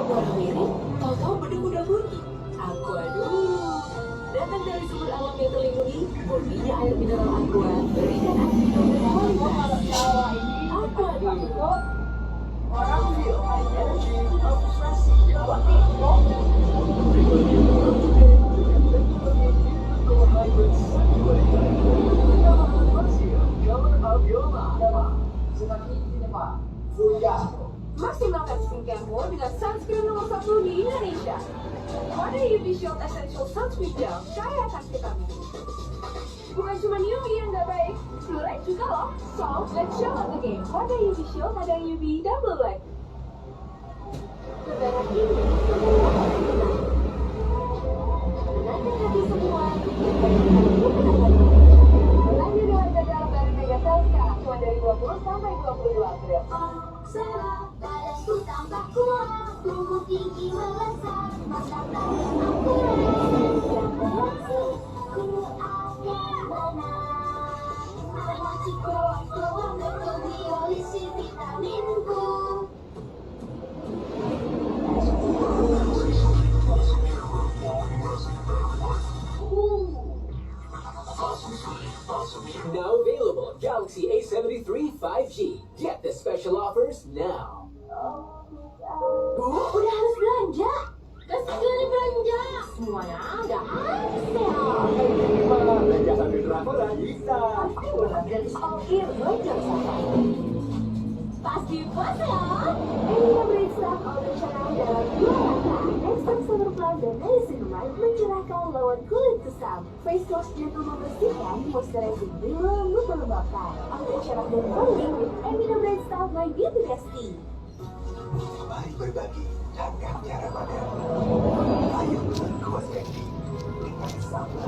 warna merah, tahu-tahu berdebu putih. Aduh. Datang dari sumber alam yang terlindungi, murninya air mineral aqua berikan aktivitas berkualitas. Aqua dulu. Orang feel high energy of fresh water. Maksimalkan skincare-mu dengan sunscreen nomor 1 di Indonesia. Wadah UV Shield Essential Sunscreen Gel, kaya akan vitamin. Bukan cuma UV yang nggak baik, jelek juga loh. So, let's show up the game. Wadah UV Shield ada UV Double Black. Lebaran ini semua orang senang. Menangkan hati semua, belanja di harga dalam Lebaran Mega Sale sekarang cuma dari 20 sampai 22 April. Serah badanku tambah kuat, tubuh tinggi melesat, masa tanya aku yang berhasil, ku akan menang. Awasi keluar metabolisasi vitaminku. Now available on Galaxy A73 5G. Get the special offers now. Udah harus belanja. Sekali belanja. Semuanya ada akses. Belanja sambil drakoran bisa. Pasti benar dari ongkir belanja sampai. Pasti puas ya. Ini beristirahat oleh channel dalam 2 langkah. Extra Summer Plan dan Niacinamide mencerahkan lawan kulit kusam. Face wash gentle membersihkan, moisturizing lembut melembabkan. Auto cerah dan glowing with Amino Bright Style by Beauty Bestie. Mari berbagi, jaga cara badan. Ayo berkuas kaki dengan sabun